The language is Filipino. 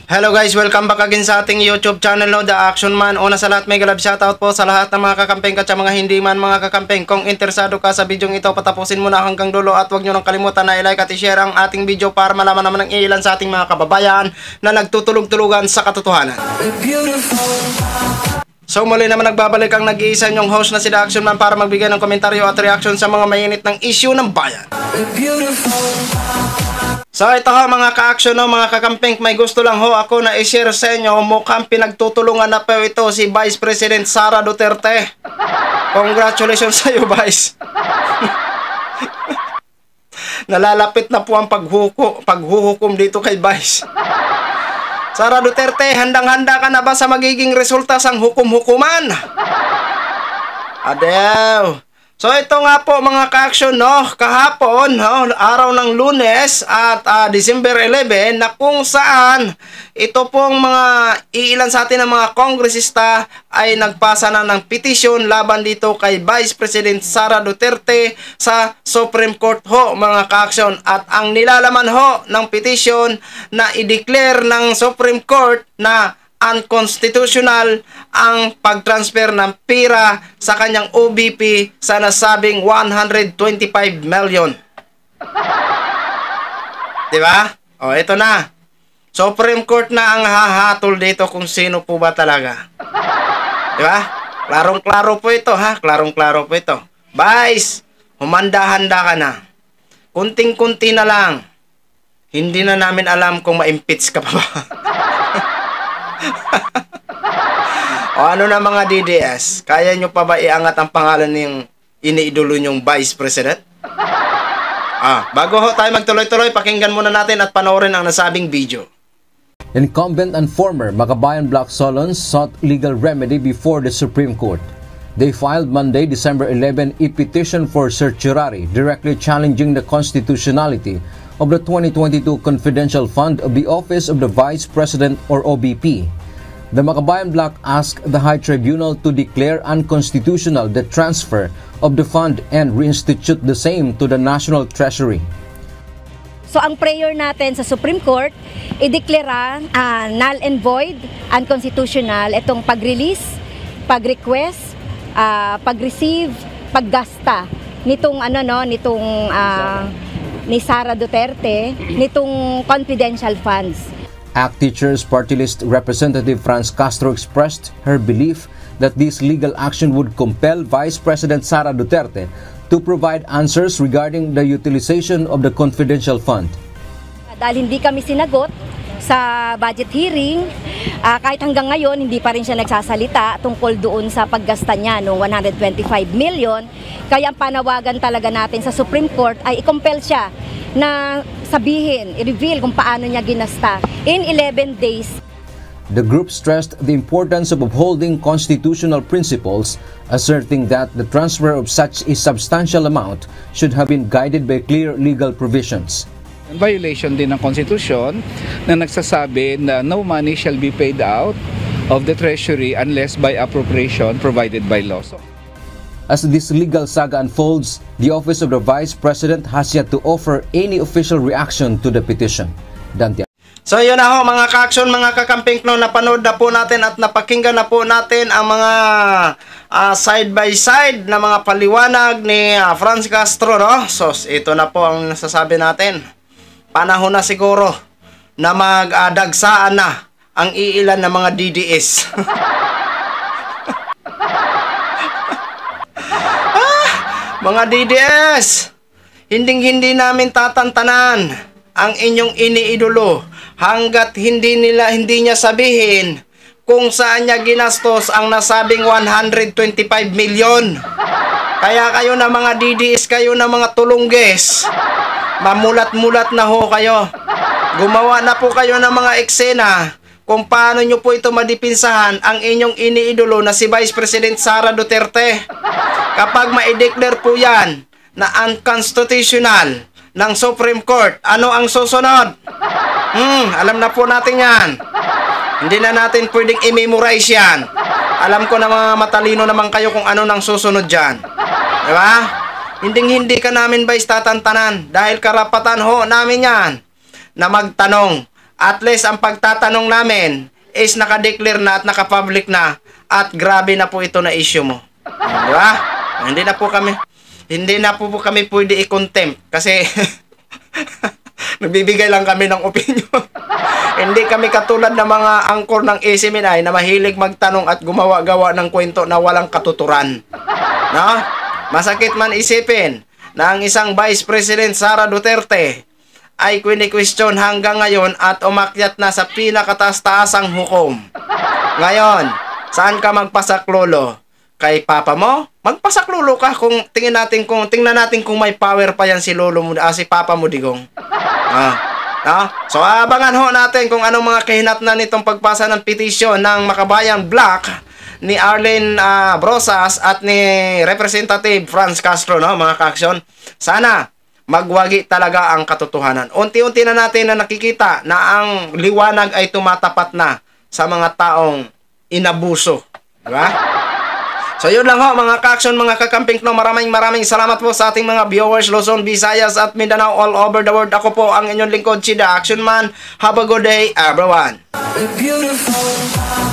Hello guys, welcome back again sa ating YouTube channel, no, The Action Man. Una sa lahat, mega love shoutout po sa lahat ng mga kakampeng at sa mga hindi man mga kakampeng. Kung interesado ka sa video ito, patapusin mo na hanggang dulo at huwag nyo nang kalimutan na i-like at i-share ang ating video para malaman naman ng ilan sa ating mga kababayan na nagtutulog-tulugan sa katotohanan. So muli naman nagbabalik ang nag-iisa nyong host na si The Action Man para magbigay ng komentaryo at reaction sa mga mainit ng issue ng bayan. So ito ho mga ka-action, no, mga kakamping, may gusto lang ho ako na i-share sa inyo. Mukhang pinagtutulungan na po ito si Vice President Sara Duterte. Congratulations sa iyo, Vice. Nalalapit na po ang paghuhukom dito kay Vice. Sara Duterte, handang-handa ka na ba sa magiging resulta sang hukum-hukuman? Adew. So ito nga po mga ka-action, no, kahapon, no, araw ng Lunes at December 11, na kung saan ito pong mga iilan sa atin ng mga kongresista ay nagpasa na ng petisyon laban dito kay Vice President Sara Duterte sa Supreme Court ho mga ka-action. At ang nilalaman ho ng petisyon na i-declare ng Supreme Court na unconstitutional ang pag-transfer ng pira sa kanyang OBP sa nasabing 125 million. Diba? O, ito na. Supreme Court na ang hahatol dito kung sino po ba talaga. Diba? Klarong-klaro po ito, ha? Klarong-klaro po ito. Vice, humanda-handa ka na. Kunting-kunti na lang. Hindi na namin alam kung ma-impeach ka pa ba. O ano na mga DDS, kaya nyo pa ba iangat ang pangalan ng iniidolo nyong Vice President? Bago ho tayo magtuloy-tuloy, pakinggan muna natin at panoorin ang nasabing video. Incumbent and former Makabayan Black Solons sought legal remedy before the Supreme Court. They filed Monday, December 11, a petition for certiorari directly challenging the constitutionality of the 2022 Confidential Fund of the Office of the Vice President or OBP. The Makabayan Black asked the High Tribunal to declare unconstitutional the transfer of the fund and reinstitute the same to the National Treasury. So ang prayer natin sa Supreme Court, i-deklara null and void, unconstitutional itong pag-release, pag-request, pag-receive, paggasta nitong ni Sara Duterte nitong confidential funds. ACT Teachers Party List Representative Franz Castro expressed her belief that this legal action would compel Vice President Sara Duterte to provide answers regarding the utilization of the confidential fund. Dahil hindi kami sinagot sa budget hearing, kahit hanggang ngayon hindi pa rin siya nagsasalita tungkol doon sa paggasta niya ng 125 million, kaya ang panawagan talaga natin sa Supreme Court ay i-compel siya na sabihin, i-reveal kung paano niya ginasta in 11 days. The group stressed the importance of upholding constitutional principles, asserting that the transfer of such a substantial amount should have been guided by clear legal provisions. Violation din ng Constitution na nagsasabi na no money shall be paid out of the Treasury unless by appropriation provided by law. As this legal saga unfolds, the Office of the Vice President has yet to offer any official reaction to the petition. Dante. So yun na ho mga ka-action, mga kakamping, no, napanood na po natin at napakinggan na po natin ang mga side by side na mga paliwanag ni Franz Castro, no? So ito na po ang nasasabi natin. Panahon na siguro na magdagsaan na ang iilan ng mga DDS. Mga DDS, hindi namin tatantanan ang inyong iniidolo hanggat hindi niya sabihin kung saan niya ginastos ang nasabing 125 million. Kaya kayo na mga DDS, kayo na mga tulungges, mamulat-mulat na ho kayo. Gumawa na po kayo ng mga eksena kung paano nyo po ito madipinsahan ang inyong iniidolo na si Vice President Sara Duterte. Kapag ma-declare po yan na unconstitutional ng Supreme Court, ano ang susunod? Alam na po natin yan. Hindi na natin pwedeng i-memorize yan. Alam ko na mga matalino naman kayo kung ano nang susunod dyan. Diba? Hindi ka namin ba tatantanan dahil karapatan ho namin yan na magtanong At least ang pagtatanong namin is nakadeclare na at nakapublic na at grabe na po ito na issue mo. Di ba? Hindi na po kami pwede i-contempt kasi nagbibigay lang kami ng opinion. Hindi kami katulad ng mga angkor ng ACMNI na mahilig magtanong at gumawa-gawa ng kwento na walang katuturan. No? Masakit man isipin na ang isang Vice President Sara Duterte ay kwini-question hanggang ngayon at umakyat na sa pinakataas-taasang hukom. Ngayon, saan ka magpasaklolo? Kay papa mo? Magpasaklolo ka kung tingnan natin kung may power pa yan si lolo mo, si papa mo digong. So abangan ho natin kung anong mga kahinatnan nitong pagpasa ng petisyon ng Makabayan Black ni Arlene Brosas at ni Representative Franz Castro, no, mga ka-aksyon. Sana magwagi talaga ang katotohanan. Unti-unti na natin na nakikita na ang liwanag ay tumatapat na sa mga taong inabuso. Diba? So yun lang ho mga ka-aksyon, mga kakamping no. Maraming salamat po sa ating mga viewers Luzon, Visayas at Mindanao all over the world. Ako po ang inyong lingkod, Chida Action Man. Have a good day everyone. Beautiful.